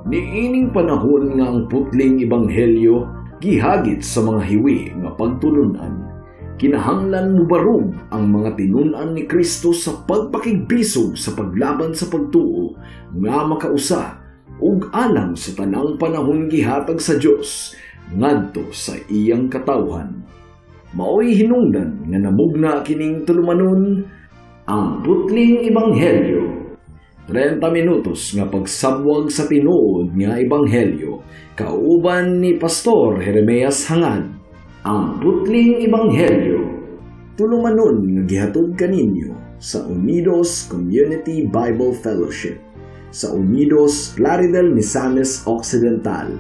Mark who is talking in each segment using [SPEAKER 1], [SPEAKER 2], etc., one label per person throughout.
[SPEAKER 1] Niining panahon nga ang putling ebanghelyo gihagit sa mga hiwi nga pagtulunan. Kinahanglan mubarog ang mga tinunan ni Kristo sa pagpakigbisog sa paglaban sa pagtuo nga makausa ug alang sa tanang panahon gihatag sa Dios ngadto sa iyang katawhan. Maoy hinungdan nga namugna kining tulumanon ang putling ebanghelyo. 30 minutos nga pagsabwag sa tinuod nga ebanghelyo kauban ni Pastor Jeremias Hangad. Ang putling ebanghelyo tulumanon nga gihatod kaninyo sa Unidos Community Bible Fellowship sa Unidos Plaridel, Misamis Occidental.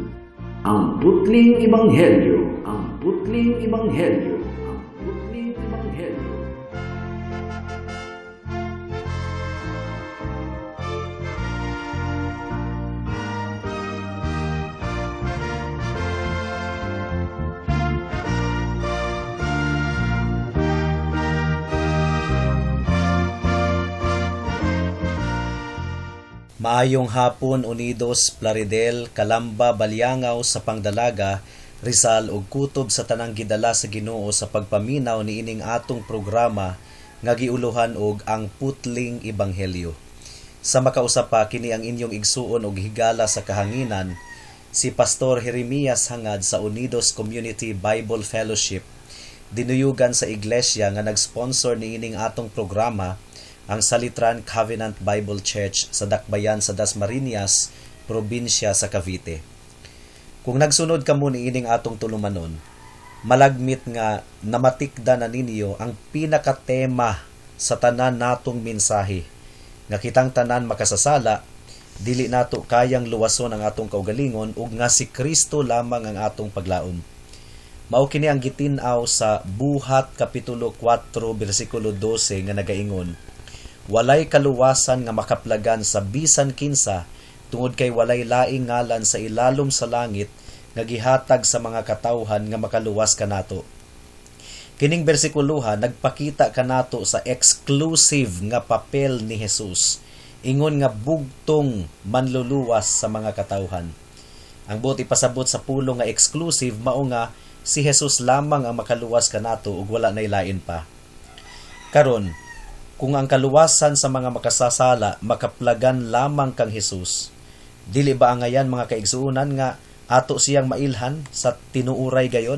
[SPEAKER 1] Ang putling ebanghelyo, ang putling ebanghelyo, ang putling ebanghelyo.
[SPEAKER 2] Maayong hapon, Unidos, Plaridel, Calamba, Balyangaw sa Pangdalaga, Rizal ug kutob sa tanang gidala sa Ginoo sa pagpaminaw niining atong programa nga giuluhan og ang putling ebanghelyo. Sa makausap pa kini ang inyong igsuon og higala sa kahanginan, si Pastor Jeremias Hangad sa Unidos Community Bible Fellowship, dinuyugan sa iglesia nga nag-sponsor niining atong programa, ang Salitran Covenant Bible Church sa Dakbayan sa Dasmariñas, probinsya sa Cavite. Kung nagsunod ka mo niining atong tulumanon, malagmit nga namatikda na ninyo ang pinakatema sa tanan natong mensahe, nga kitang tanan makasasala, dili nato kayang luwason ang atong kaugalingon ug nga si Kristo lamang ang atong paglaom. Mao kini ang gitin-aw sa Buhat Kapitulo 4 bersikulo 12 nga nagaingon, walay kaluwasan nga makaplagan sa bisan kinsa tungod kay walay laing ngalan sa ilalom sa langit nga gihatag sa mga katawhan nga makaluwas kanato. Kining bersikuluha nagpakita kanato sa exclusive nga papel ni Jesus, ingon nga bugtong manluluwas sa mga katawhan. Ang buot ipasabot sa pulong nga exclusive mao nga si Jesus lamang ang makaluwas kanato ug wala nay lain pa. Karon, kung ang kaluwasan sa mga makasasala makaplagan lamang kang Jesus, dili ba ang ngayan mga kaigsuunan nga ato siyang mailhan sa tinuuray gayod?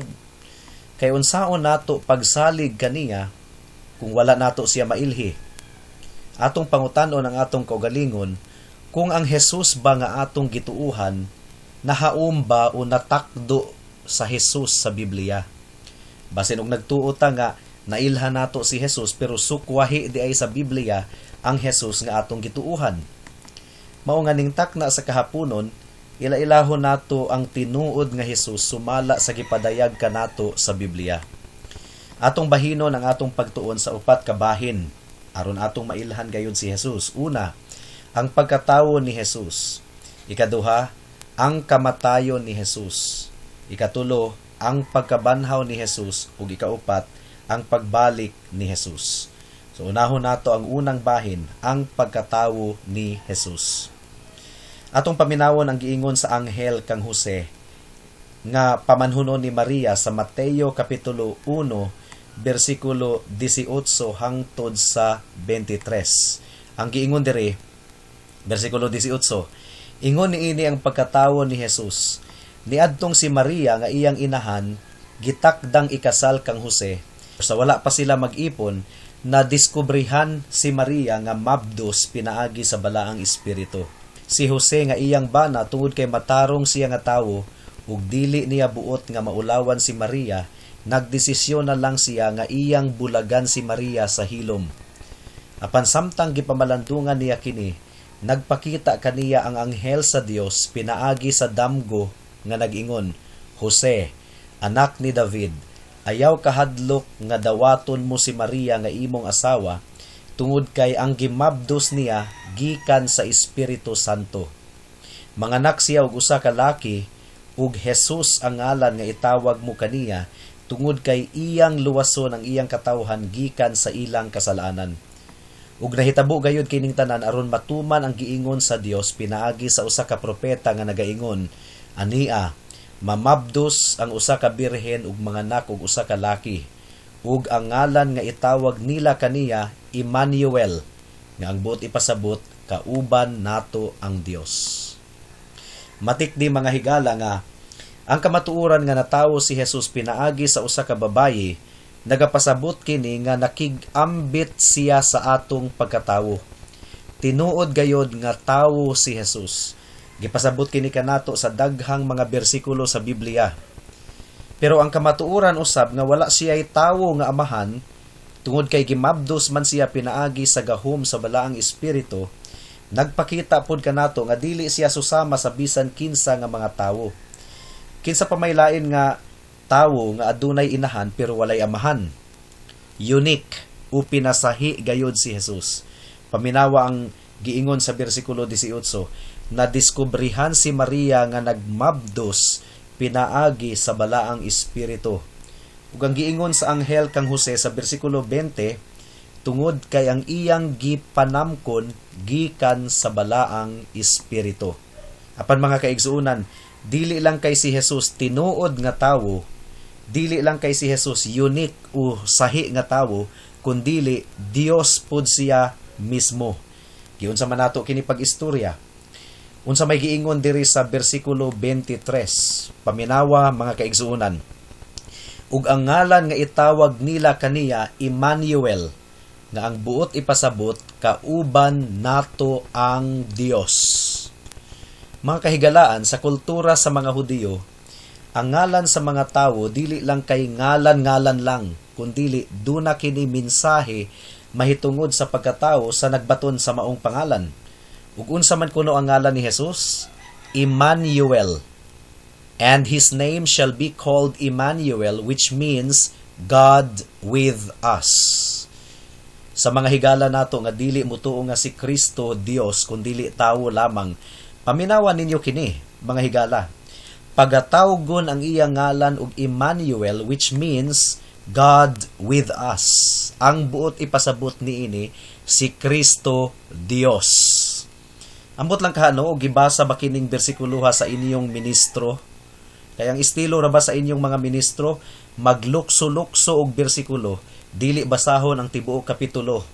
[SPEAKER 2] Kay unsaon nato pagsalig kaniya kung wala nato siya mailhi? Atong pangutanon ang atong kaugalingon, kung ang Jesus ba nga atong gituuhan, nahaum ba o natakdo sa Jesus sa Biblia? Basin og nagtuo ta nga nailhan nato si Jesus pero sukwahi di ay sa Biblia ang Jesus nga atong gituuhan. Mao nga ning takna sa kahaponon, ila-ilahon nato ang tinuod nga Jesus sumala sa gipadayag kanato sa Biblia. Atong bahinon ang atong pagtuon sa upat ka bahin aron atong mailhan gayud si Jesus. Una, ang pagkatawo ni Jesus. Ikaduha, ang kamatayon ni Jesus. Ikatulo, ang pagkabanhaw ni Jesus ug ikaupat, ang pagbalik ni Jesus. So unahon nato ang unang bahin, ang pagkatawo ni Jesus. Atong paminawon ang giingon sa anghel kang Jose nga pamanhunon ni Maria sa Mateo Kapitulo 1 bersikulo 18 hangtod sa 23. Ang giingon diri bersikulo 18, ingon niini ang pagkatawo ni Jesus. Niadtong si Maria nga iyang inahan gitakdang ikasal kang Jose. Sa wala pa sila mag-ipon, na diskubrihan si Maria nga mabdos pinaagi sa balaang espiritu. Si Jose nga iyang bana tungod kay matarong siya nga tawo ug dili niya buot nga maulawan si Maria, nagdesisyon na lang siya nga iyang bulagan si Maria sa hilom. Apan samtang gipamalandungan niya kini, nagpakita kaniya ang anghel sa Dios pinaagi sa damgo nga nag-ingon, Jose, anak ni David, ayaw kahadlok nga dawaton mo si Maria nga imong asawa tungod kay ang gimabdos niya gikan sa Espiritu Santo. Manganak siya og usa ka laki ug Jesus ang ngalan nga itawag mo kaniya tungod kay iyang luwason ang iyang katawhan gikan sa ilang kasalanan. Ug nahitabo gayud kining tanan aron matuman ang giingon sa Dios pinaagi sa usa ka propeta nga nagaingon, ania, mamabdos ang usa ka birhen ug manganak og usa ka laki, ug ang ngalan nga itawag nila kaniya Emmanuel, nga ang buot ipasabot kauban nato ang Dios. Matik di mga higala nga ang kamatuoran nga natawo si Jesus pinaagi sa usa ka babayi, nagapasabot kini nga nakig-ambit siya sa atong pagkatawo. Tinuod gayod nga tawo si Jesus. Gipasabot kini kanato sa daghang mga bersikulo sa Biblia. Pero ang kamatuoran usab nga wala siya'y tawo nga amahan, tungod kay gimabdos man siya pinaagi sa gahom sa balaang espiritu, nagpakita pod kanato nga dili siya susama sa bisan kinsa nga mga tawo. Kinsa pa may lain nga tawo nga adunay inahan pero walay amahan. Unique o pinasahi gayod si Jesus. Paminawa ang giingon sa bersikulo 18, na diskubrihan si Maria nga nagmabdos pinaagi sa balaang espiritu. Ug ang giingon sa anghel kang Jose sa bersikulo 20, tungod kay ang iyang gipanamkon gikan sa balaang espiritu. Apan mga kaigsuunan, dili lang kay si Jesus tinuod nga tawo, dili lang kay si Jesus unique o sahi nga tawo, kundili Dios pud siya mismo. Giunsa man nato kini pag-istorya. Unsa may giingon diri sa bersikulo 23, paminawa mga kaigsuunan. Ug ang ngalan nga itawag nila kaniya Emmanuel, nga ang buot ipasabot kauban nato ang Dios. Mga kahigalaan, sa kultura sa mga Hudiyo, ang ngalan sa mga tawo dili lang kay ngalan-ngalan lang, kundili duna kini mensahe mahitungod sa pagkatao sa nagbaton sa maong pangalan. Ug unsa man kuno ang ngalan ni Jesus? Emmanuel. And his name shall be called Emmanuel, which means God with us. Sa mga higala nato nga dili mutuo nga si Kristo Dios kundili tawo lamang, paminawan ninyo kini, mga higala. Pagatawgon ang iyang ngalan og Emmanuel, which means God with us. Ang buot ipasabot niini si Kristo Dios. Ambot lang kahano og gibasa ba kining bersikuloha sa inyong ministro? Kaya ang estilo ra ba sa inyong mga ministro, maglukso-lukso og bersikulo, dili basahon ang tibuok kapitulo.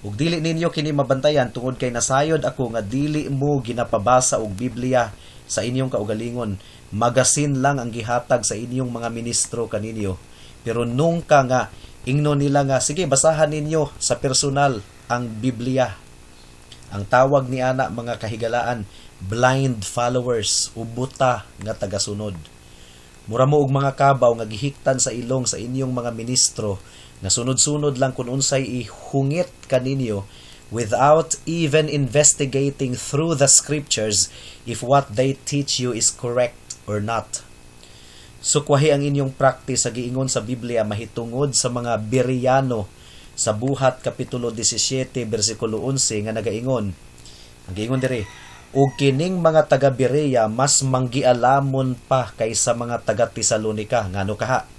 [SPEAKER 2] Ug dili ninyo kini mabantayan tungod kay nasayod ako nga dili mo ginapabasa og Biblia sa inyong kaugalingon. Magasin lang ang gihatag sa inyong mga ministro kaninyo. Pero nung ka nga ingno nila nga sige basahan ninyo sa personal ang Biblia. Ang tawag ni ana mga kahigalaan, blind followers, ubuta nga tagasunod. Mura mo og mga kabaw nga gihiktan sa ilong sa inyong mga ministro nga sunod-sunod lang kung unsay ihungit kaninyo without even investigating through the scriptures if what they teach you is correct or not. Sukwahi ang inyong practice sa giingon sa Biblia mahitungod sa mga Bereano sa Buhat kapitulo 17 bersikulo 11 nga nagaingon. Ang giingon diri, ug kining mga taga Berea mas manggialamon pa kaysa mga taga Tesalonica ngano kaha.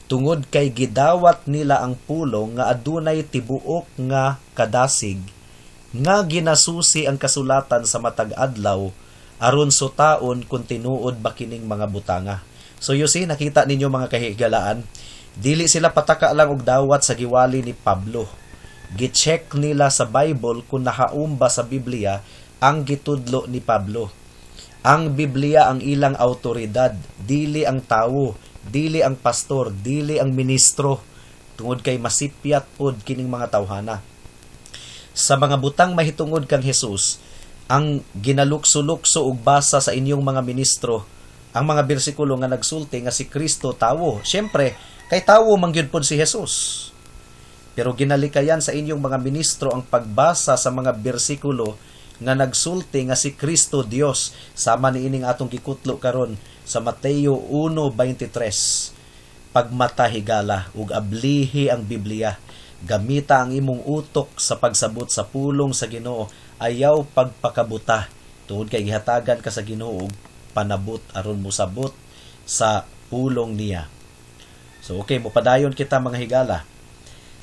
[SPEAKER 2] Tungod kay gidawat nila ang pulong nga adunay tibuok nga kadasig nga ginasusi ang kasulatan sa matag adlaw aron sutaon kung tinuod ba kining mga butanga. So you see, nakita ninyo mga kahigalaan, dili sila pataka lang og dawat sa giwali ni Pablo. Gi-check nila sa Bible kung nahaum ba sa Biblia ang gitudlo ni Pablo. Ang Biblia ang ilang autoridad, dili ang tawo, dili ang pastor, dili ang ministro, tungod kay masipyat pod kining mga tawhana. Sa mga butang mahitungod kang Jesus, ang ginalukso-lukso ug basa sa inyong mga ministro, ang mga bersikulo nga nagsulti nga si Kristo tawo. Syempre, kay tawo man gyud pod si Jesus. Pero ginalikayan sa inyong mga ministro ang pagbasa sa mga bersikulo nga nagsulti nga si Kristo Dios, sama niining atong gikutlo karon sa Mateo 1:23. Pagmatahigala ug ablihi ang Biblia. Gamita ang imong utok sa pagsabot sa pulong sa Ginoo, ayaw pagpakabuta. Tungod kay gihatagan ka sa Ginoo og panabot aron musabot sa pulong niya. So okay, mopadayon kita mga higala.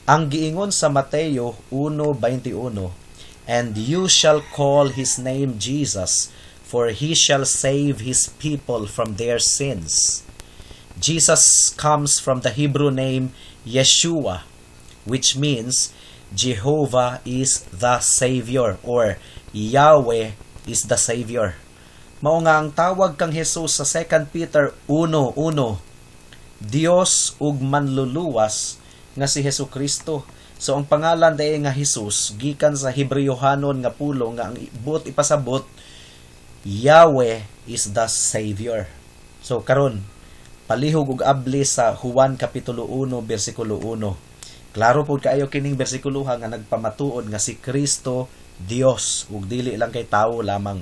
[SPEAKER 2] Ang giingon sa Mateo 1:21, "And you shall call his name Jesus, for he shall save his people from their sins." Jesus comes from the Hebrew name Yeshua, which means Jehovah is the Savior, or Yahweh is the Savior. Mao nga ang tawag kang Jesus sa 2 Peter 1:1, Dios ug manluluwas nga si Hesukristo. So ang pangalan day nga Jesus gikan sa Hebreyohanon nga pulong nga ang buot ipasabot, Yahweh is the Savior. So karon palihog ug abli sa Juan kapitulo 1 bersikulo 1. Klaro pod kaayo kining bersikuloha nga nagpamatuod nga si Kristo Dios ug dili lang kay tawo lamang.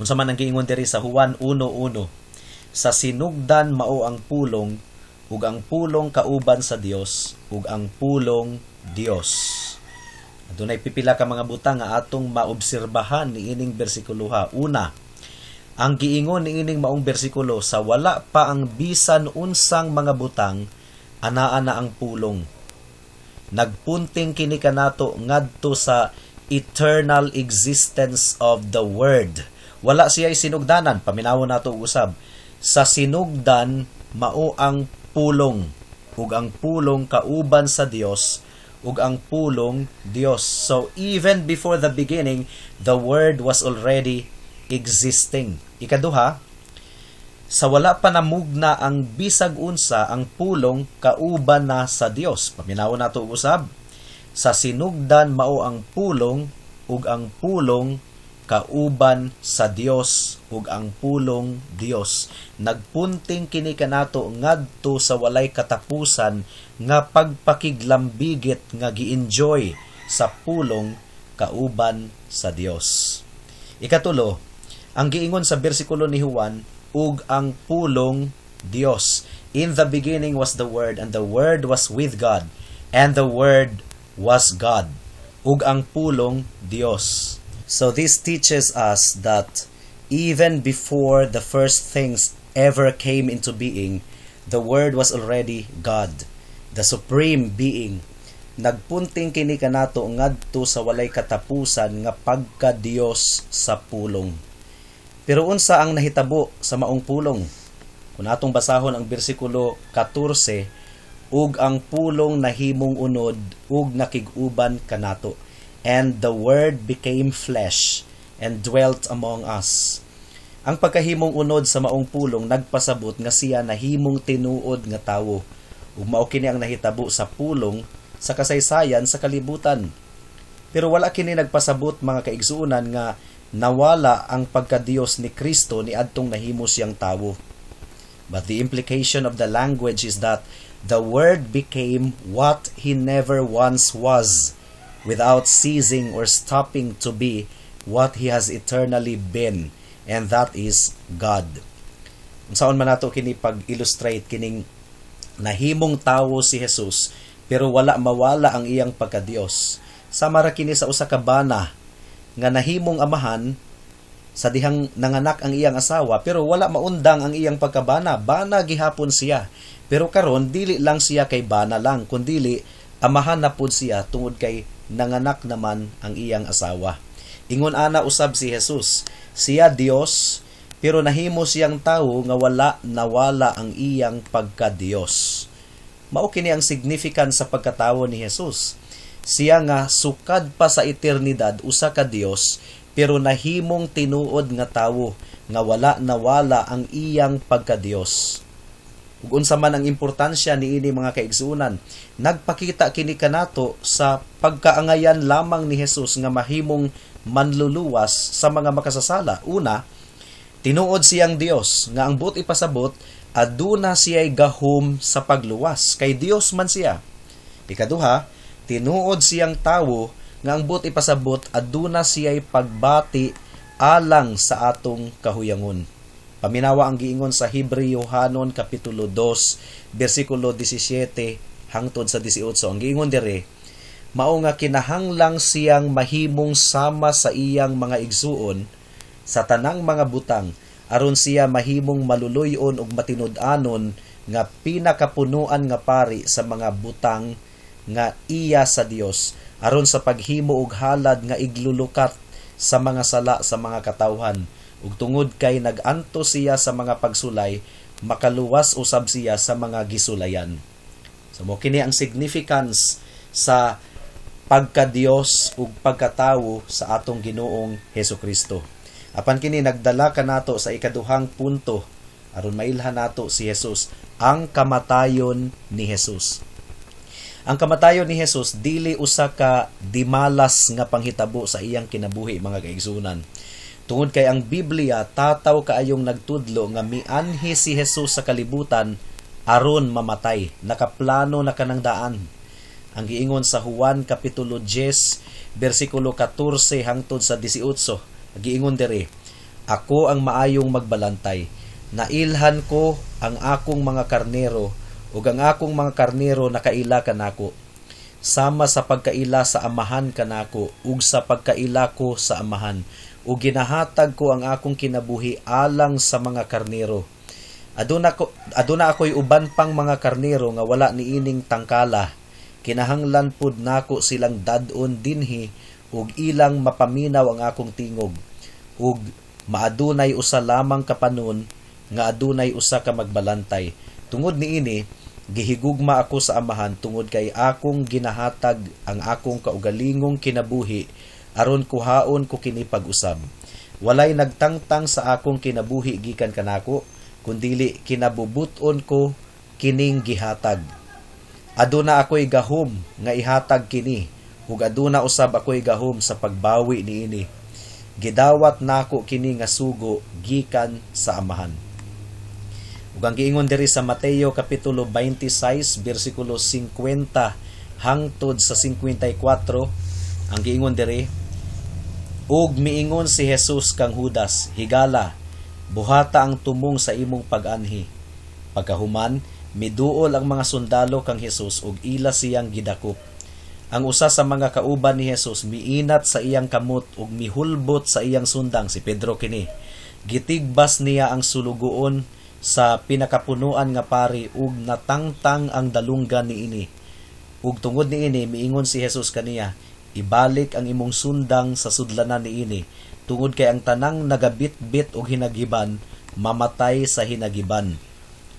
[SPEAKER 2] Unsa man ang giingon diri sa Juan 1:1, sa sinugdan mao ang pulong ug ang pulong kauban sa Dios ug ang pulong Dios. Adunay pipila ka mga butang nga atong maobserbahan niining bersikuloha. Una, ang giingon niining maong bersikulo, sa wala pa ang bisan unsang mga butang, anaa na ang pulong. Nagpunting kini kanato ngadto sa eternal existence of the Word. Wala siya'y sinugdanan, paminawon nato usab. Sa sinugdan mao ang pulong, ug ang pulong kauban sa Dios, ug ang pulong Dios. So even before the beginning, the Word was already existing. Ikaduha, sa wala pa namugna ang bisag unsa, ang pulong kauban na sa Dios. Paminawon nato usab. Sa sinugdan mao ang pulong ug ang pulong kauban sa Dios ug ang pulong Dios. Nagpunting kini kanato ngadto sa walay katapusan nga pagpakiglambigit nga gi-enjoy sa pulong kauban sa Dios. Ikatulo, ang giingon sa bersikulo ni Juan, ug ang pulong Dios. In the beginning was the Word, and the Word was with God, and the Word was God. Ug ang pulong Dios. So this teaches us that even before the first things ever came into being, the Word was already God, the supreme being. Nagpunting kini kanato ngadto sa walay katapusan nga pagka-Dios sa pulong. Pero unsa ang nahitabo sa maong pulong? Kung atong basahon ang bersikulo 14, ug ang pulong nahimong unod ug nakig-uban kanato, and the Word became flesh and dwelt among us. Ang pagkahimong unod sa maong pulong nagpasabot nga siya nahimong tinuod nga tawo, ug mao kini ang nahitabo sa pulong sa kasaysayan sa kalibutan. Pero wala kini nagpasabot mga kaigsuonan nga nawala ang pagka-Dios ni Kristo ni adtong nahimo siyang tawo. But the implication of the language is that the Word became what He never once was, without ceasing or stopping to be what He has eternally been, and that is God. Unsaon man nato kini pag-illustrate kining nahimong tawo si Jesus, pero wala mawala ang iyang pagka-Dios. Sama ra kini sa usa ka bana nga nahimong amahan sa dihang nanganak ang iyang asawa, pero wala maundang ang iyang pagkabana. Bana gihapon siya, pero karon dili lang siya kay bana lang, kundili amahan na pud siya tungod kay nanganak naman ang iyang asawa. Ingon ana usab si Jesus, siya Dios, pero nahimo siyang tawo nga wala nawala ang iyang pagka-Dios. Mao kini ang significance sa pagkatawo ni Jesus. Siya nga sukad pa sa eternidad usa ka Dios, pero nahimong tinuod nga tawo nga wala nawala ang iyang pagka-Dios. Ug unsa man ang importansya niini mga kaigsuonan, nagpakita kini kanato sa pagkaangayan lamang ni Jesus nga mahimong manluluwas sa mga makasasala. Una, tinuod siyang Dios nga ang buot ipasabot aduna siya'y gahom sa pagluwas, kay Dios man siya. Ikaduha, tinuod siyang tawo nga ang buot ipasabot aduna siya'y pagbati alang sa atong kahuyangon. Paminawa ang giingon sa Hebreyohanon kapitulo 2 bersikulo 17 hangtod sa 18. Ang giingon dire, mao nga kinahanglang siyang mahimong sama sa iyang mga igsuon sa tanang mga butang, aron siya mahimong maluluyon ug matinud-anon nga pinakapunuan nga pari sa mga butang nga iya sa Dios aron sa paghimo og halad nga iglulukat sa mga sala sa mga katawhan ug tungod kay nag-anto siya sa mga pagsulay makaluwas usab siya sa mga gisulayan. So mo kini ang significance sa pagka-Dios ug pagkatawo sa atong Ginoong Hesukristo. Apan kini nagdala kanato sa ikaduhang punto aron mailhan nato si Jesus, ang kamatayon ni Jesus. Ang kamatayon ni Jesus dili usa ka dimalas nga panghitabo sa iyang kinabuhi mga kaigsunan. Tungod kay ang Biblia tataw kaayong nagtudlo nga mianhi si Jesus sa kalibutan aron mamatay, nakaplano na kanang daan. Ang giingon sa Juan kapitulo 10 bersikulo 14 hangtod sa 18, giingon diri, ako ang maayong magbalantay, nailhan ko ang akong mga karnero ug ang akong mga karnero nakaila kanako. Sama sa pagkaila sa amahan kanako ug sa pagkaila ko sa amahan, ug ginahatag ko ang akong kinabuhi alang sa mga karnero. Aduna ako'y uban pang mga karnero nga wala niining tangkala. Kinahanglan pud nako silang dadon dinhi ug ilang mapaminaw ang akong tingog. Ug maadunay usa lamang kapanon nga adunay usa ka magbalantay. Tungod niini gihigugma ako sa amahan tungod kay akong ginahatag ang akong kaugalingong kinabuhi aron kuhaon ko kini pag-usab. Walay nagtangtang sa akong kinabuhi gikan kanako, kundili kinabubuton ko kining gihatag. Aduna ako'y gahom nga ihatag kini, ug aduna usab ako'y gahom sa pagbawi niini. Gidawat nako kini nga sugo gikan sa amahan. Ug ang giingon diri sa Mateo kapitulo 26 bersikulo 50 hangtod sa 54, ang giingon diri, ug miingon si Jesus kang Judas, higala, buhata ang tumong sa imong pag-anhi. Pagkahuman, miduol ang mga sundalo kang Jesus ug ila siyang gidakop. Ang usa sa mga kauban ni Jesus miinat sa iyang kamot ug mihulbot sa iyang sundang, si Pedro kini. Gitigbas niya ang sulugoon sa pinakapunuan nga pari ug natangtang ang dalunggan niini. Ug tungod niini miingon si Jesus kaniya, ibalik ang imong sundang sa sudlanan niini, tungod kay ang tanang nagabitbit og hinagiban mamatay sa hinagiban.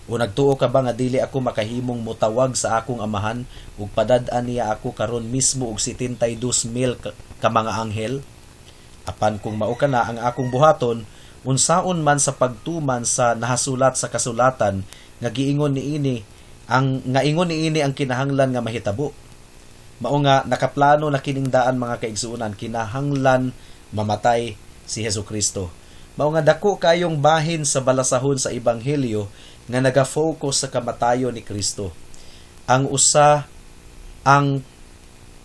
[SPEAKER 2] O nagtuo ka ba nga dili ako makahimong mutawag sa akong amahan ug padad-an niya ako karon mismo og 72,000 ka mga anghel? Apan kung mao kana ang akong buhaton, unsaon man sa pagtuman sa nahasulat sa kasulatan nga giingon niini ang kinahanglan nga mahitabo. Mao nga nakaplano na kining daan mga kaigsuonan, kinahanglan mamatay si Hesukristo. Mao nga dako kayong bahin sa balasahon sa ebanghelyo nga naga-focus sa kamatayon ni Kristo. Ang usa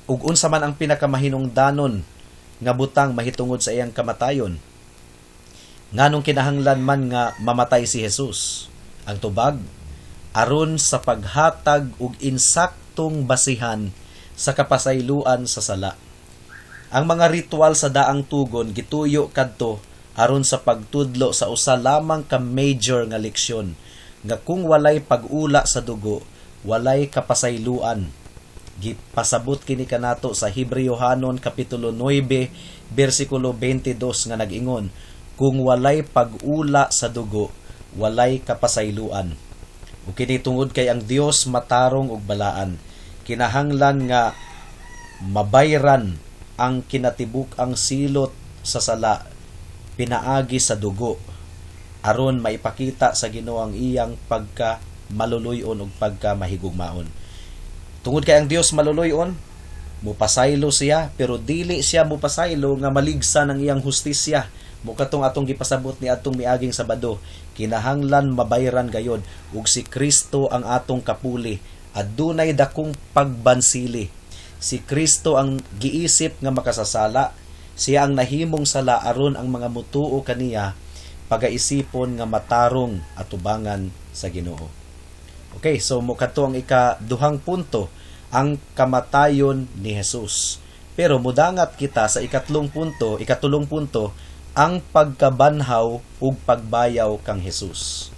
[SPEAKER 2] ug unsa man ang pinakamahinungdanon nga butang mahitungod sa iyang kamatayon. Nganong kinahanglan man nga mamatay si Jesus? Ang tubag aron sa paghatag og insaktong basihan sa kapasayloan sa sala. Ang mga ritual sa daang tugon gituyo kadto aron sa pagtudlo sa usa lamang ka major nga leksyon nga kung walay pag-ula sa dugo, walay kapasayloan. Gipasabot kini kanato sa Hebreyohanon kapitulo 9 bersikulo 22 nga nag-ingon, kung walay pag-ula sa dugo, walay kapasayloan. Ug kini tungod kay ang Dios matarong ug balaan, kinahanglan nga mabayran ang kinatibuk-ang silot sa sala pinaagi sa dugo aron maipakita sa Ginoo ang iyang pagka maluluyon ug pagka mahigugmaon. Tungod kay ang Dios maluluyon, mupasaylo siya, pero dili siya mupasaylo nga maligsan ang iyang hustisya. Mukatong atong gipasabot ni atong miaging Sabado, kinahanglan mabayran gayod ug si Kristo ang atong kapuli. Adunay dakong pagbansili. Si Kristo ang giisip nga makasasala, siya ang nahimong sala aron ang mga mutuo kaniya pagaisipon nga matarong atubangan sa Ginoo. Okay, so mukato ang ikaduhang punto, ang kamatayon ni Jesus. Pero mudangat kita sa ikatulong punto, ang pagkabanhaw ug pagbayaw kang Jesus.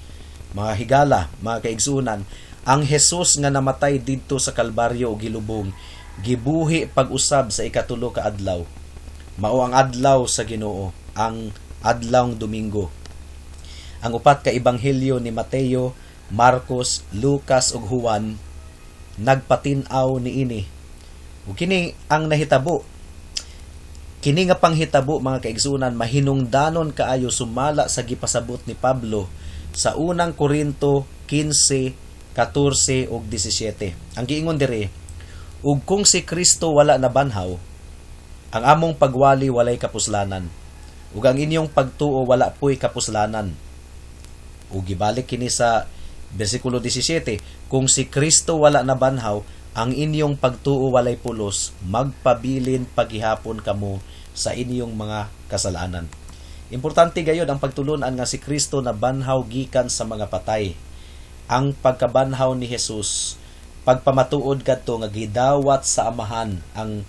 [SPEAKER 2] Mga higala, mga kaigsunan, Ang Hesus nga namatay didto sa Kalbaryo o gilubong, gibuhi pag-usab sa ikatulo ka adlaw. Mao ang adlaw sa Ginoo, ang adlawng Domingo. Ang upat ka ebanghelyo ni Mateo, Marcos, Lucas ug Juan nagpatin-aw niini. Ug kini ang nahitabo. Kini nga panghitabo mga kaigsunan mahinungdanon kaayo sumala sa gipasabot ni Pablo sa unang Korinto 15, 14 ug 17. Ang giingon diri, ug kung si Kristo wala nabanhaw, ang among pagwali walay kapuslanan, ug ang inyong pagtuo wala po'y kapuslanan. Ug gibalik kini sa bersikulo 17, kung si Kristo wala nabanhaw, ang inyong pagtuo walay pulos, magpabilin paghihapon kamo sa inyong mga kasalanan. Importante gayud ang pagtulunan nga si Kristo nabanhaw gikan sa mga patay. Ang pagkabanhaw ni Jesus, pagpamatuod kadto nga gidawat sa amahan, ang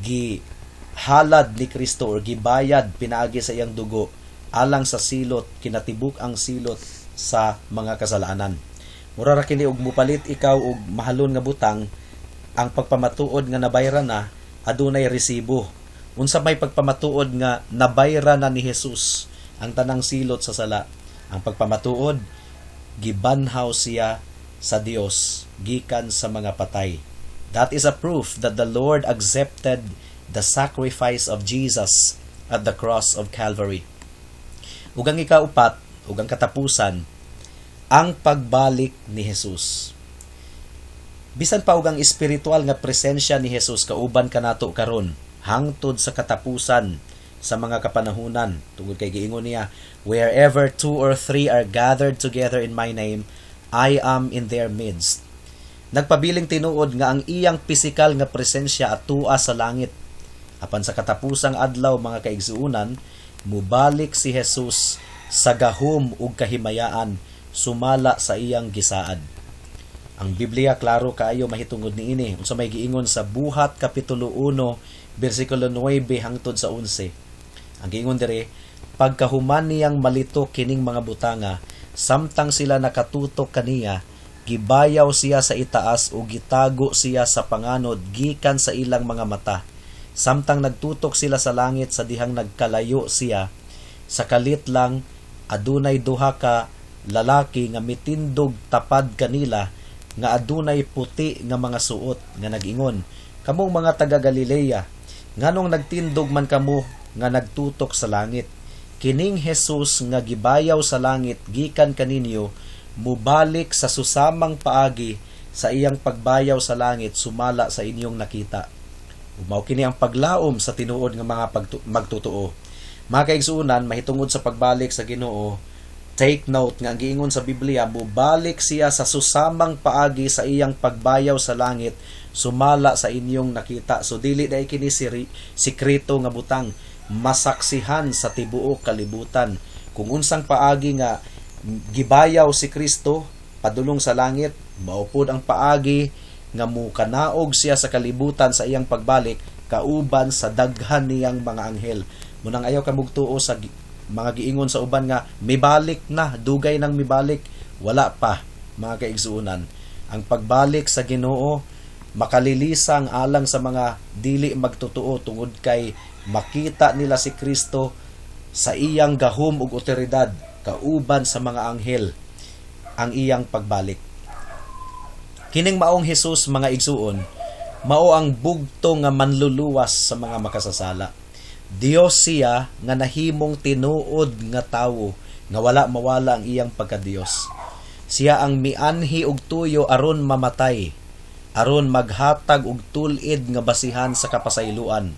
[SPEAKER 2] gihalad ni Kristo or gibayad pinaagi sa iyang dugo alang sa silot, kinatibuk ang silot sa mga kasalanan. Mura ra kini og mupalit ikaw og mahalon nga butang, ang pagpamatuod nga nabayran na adunay resibo. Unsa may pagpamatuod nga nabayran na ni Jesus ang tanang silot sa sala, ang pagpamatuod gibanhaw siya sa Dios gikan sa mga patay. That is a proof that the Lord accepted the sacrifice of Jesus at the cross of Calvary. Ug ang ikaupat, ug ang katapusan, ang pagbalik ni Jesus. Bisan pa og ang espiritual nga presensya ni Jesus kauban kanato karon hangtod sa katapusan sa mga kapanahunan. Tungod kay giingon niya, wherever 2 or 3 are gathered together in my name, I am in their midst. Nagpabiling tinuod nga ang iyang pisikal nga presensya atua sa langit. Apan sa katapusang adlaw mga kaigsuunan, mubalik si Jesus sa gahom ug kahimayaan sumala sa iyang gisaad. Ang Biblia klaro kaayo mahitungod niini unsa may giingon sa Buhat kapitulo 1 bersikulo 9 hangtod sa 11. Ang giingon diri, pagkahuman niyang malito kining mga butanga, samtang sila nakatutok kaniya, gibayaw siya sa itaas o gitago siya sa panganod gikan sa ilang mga mata. Samtang nagtutok sila sa langit sa dihang nagkalayo siya, sa kalit lang adunay duha ka lalaki nga mitindog tapad kanila nga adunay puti nga mga suot nga nag-ingon, kamong mga taga Galilea, nganong nagtindog man kamo nga nagtutok sa langit? Kining Jesus nga gibayaw sa langit gikan kaninyo, mubalik sa susamang paagi sa iyang pagbayaw sa langit sumala sa inyong nakita. Mao kini ang paglaom sa tinuod nga mga magtutuo. Mga kaigsuunan, mahitungod sa pagbalik sa Ginoo, take note nga ang giingon sa Biblia, mubalik siya sa susamang paagi sa iyang pagbayaw sa langit sumala sa inyong nakita. So dili dai kini sikreto nga butang, masaksihan sa tibuok kalibutan kung unsang paagi nga gibayaw si Kristo padulong sa langit, maupod ang paagi nga mukanaog siya sa kalibutan sa iyang pagbalik kauban sa daghan niyang mga anghel. Munang ayaw ka mugtuo sa mga giingon sa uban nga mibalik na, dugay nang mibalik, wala pa mga kaigsuunan. Ang pagbalik sa Ginoo makalilisang alang sa mga dili magtutuo tungod kay makita nila si Kristo sa iyang gahom ug otoridad kauban sa mga anghel ang iyang pagbalik. Kining maong Hesus mga igsuon, mao ang bugto nga manluluwas sa mga makasasala. Dios siya nga nahimong tinuod nga tawo nga wala mawala ang iyang pagka-Dios. Siya ang mianhi og tuyo aron mamatay, aron maghatag og tulid nga basihan sa kapasayloan.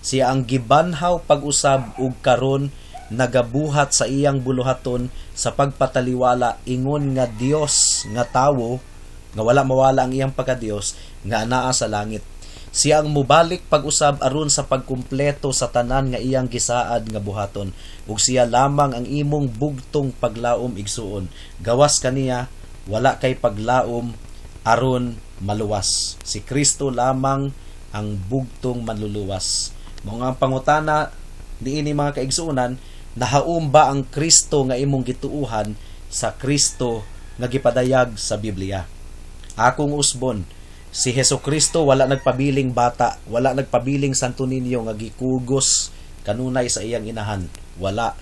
[SPEAKER 2] Siya ang gibanhaw pag-usab ug karon nagabuhat sa iyang buluhaton sa pagpataliwala ingon nga Dios nga tawo nga wala mawala ang iyang pagka-Dios nga anaa sa langit. Siya ang mubalik pag-usab aron sa pagkumpleto sa tanan nga iyang gisaad nga buhaton, ug siya lamang ang imong bugtong paglaom igsuon. Gawas kaniya wala kay paglaom aron maluwas. Si Kristo lamang ang bugtong manluluwas. Mao nga ang pangutana niini mga kaigsuonan, nahaum ba ang Kristo nga imong gituuhan sa Kristo nga gipadayag sa Biblia. Akong usbon, si Hesukristo wala nagpabiling bata, wala nagpabiling Santo Niño nga gikugos kanunay sa iyang inahan. Wala.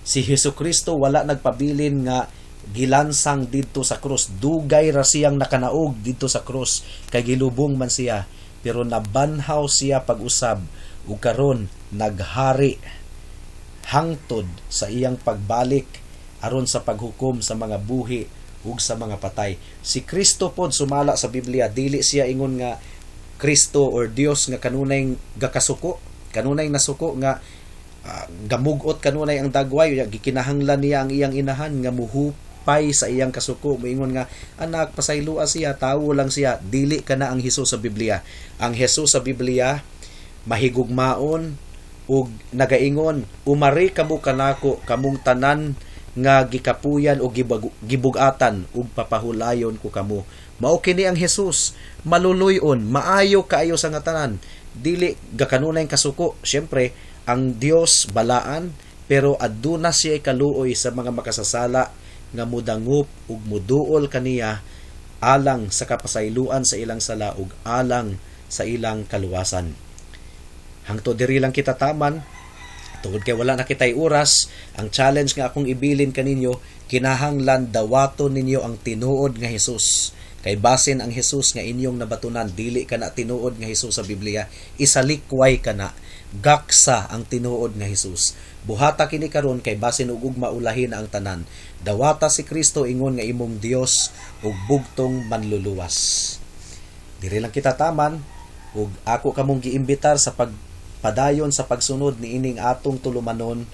[SPEAKER 2] Si Hesukristo wala nagpabilin nga gilansang didto sa krus. Dugay ra siyang nakanaog didto sa krus kay gilubong man siya, pero nabanhaw siya pag-usab ug karon naghari hangtod sa iyang pagbalik aron sa paghukom sa mga buhi ug sa mga patay. Si Kristo pod sumala sa Biblia, dili siya ingon nga Kristo or Dios nga kanunay gakasuko, kanunay nasuko nga gamugot kanunay ang dagway, gikinahanglan niya ang iyang inahan nga muhupay sa iyang kasuko. Moingon nga anak pasaylua siya, tawo lang siya. Dili kana ang Hesus sa Biblia. Ang Hesus sa Biblia mahigugmaon ug nagaingon, umari kamo kanako kamong tanan nga gikapuyan o gibugatan ug papahulayon ko kamo. Mao kini ang Hesus, maluluyon, maayo kaayo sa nga tanan. Dili gakanunay kasuko. Syempre ang Dios balaan, pero aduna siya kaluoy sa mga makasasala nga mudangup ug muduol kaniya alang sa kapasayloan sa ilang sala ug alang sa ilang kaluwasan. Hangtod diri lang kita taman, tungod kay wala na kitay oras. Ang challenge nga akong ibilin kaninyo, kinahanglan dawaton ninyo ang tinuod nga Hesus. Kay basin ang Hesus nga inyong nabatunan, dili kana tinuod nga Hesus sa Biblia, isalikway kana, gaksa ang tinuod nga Hesus. Buhata kini karon kay basin ug maulahin ang tanan. Dawata si Kristo ingon nga imong Dios ug bugtong manluluwas. Diri lang kita taman, ug ako kamong giimbitar sa pagpadayon sa pagsunod ni ining atong tulumanon,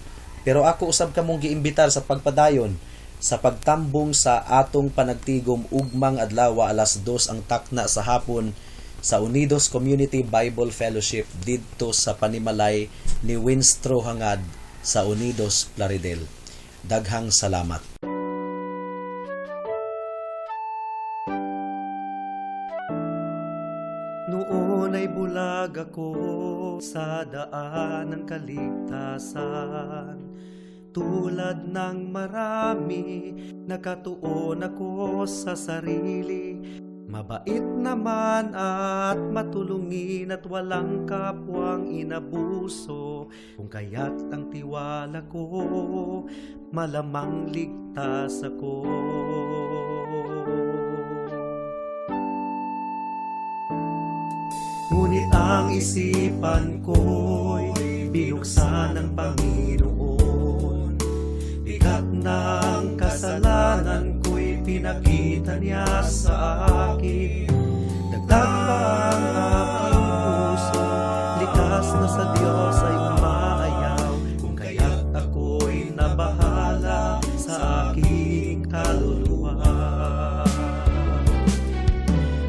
[SPEAKER 2] pero ako usab kamong giimbitar sa pagpadayon sa pagtambong sa atong panagtigom ugmang adlaw alas 2 ang takna sa hapon sa Unidos Community Bible Fellowship didto sa Panimalay ni Winstro Hangad sa Unidos, Plaridel. Daghang salamat.
[SPEAKER 3] Noon ay bulag ako sa daan ng kaligtasan. Tulad ng marami, nakatuon ako sa sarili. Mabait naman at matulungin at walang kapwang inabuso. Kung kaya't ang tiwala ko, malamang ligtas ako. Ngunit ang isipan ko'y binuksan ng Panginoon. Bigat ng kasalanan ko'y pinakita niya sa akin. Dagdag pa ang aking puso, likas na sa Diyos ay umaayaw. Kung kaya't ako'y nabahala sa aking kaluluwa.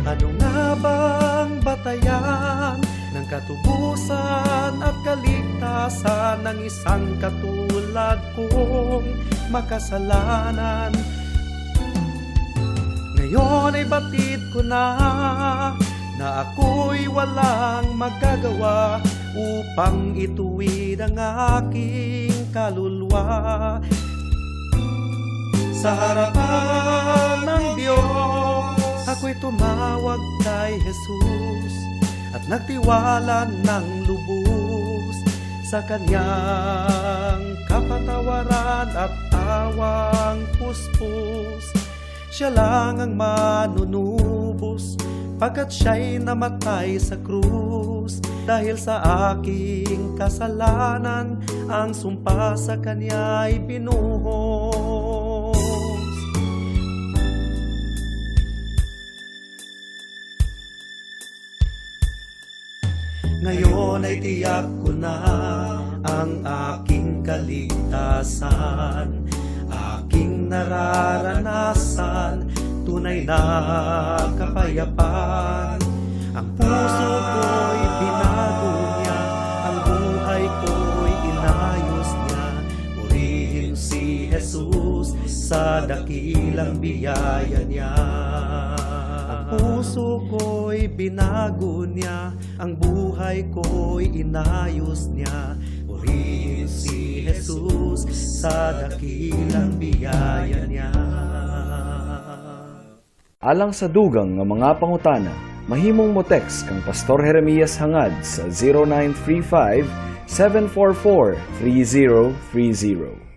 [SPEAKER 3] Ano nga bang batayan ng katubusan at kaligtasan ng isang katulad kong makasalanan? Ngayon ay batid ko na ako'y walang magagawa upang ituwid ang aking kaluluwa. Sa harapan ng Diyos, ako'y tumawag kay Jesus at nagtiwala ng lubos sa kanyang kapatawaran at tawang puspos. Siya lang ang manunubos pagkat siya'y namatay sa krus. Dahil sa aking kasalanan, ang sumpa sa kanya'y binuhos. Ngayon ay tiyak ko na ang aking kaligtasan, aking nararanasan, tunay na kapayapaan. Ang puso ko'y binago niya, ang buhay ko'y inayos niya. Purihin si Jesus sa dakilang biyaya niya. Puso ko'y binago niya, ang buhay ko'y inayos niya. Purihin si Jesus sa dakilang biyaya niya.
[SPEAKER 4] Alang sa dugang nga mga pangutana, mahimong mo text kang Pastor Jeremias hangad sa 0935 744 3030.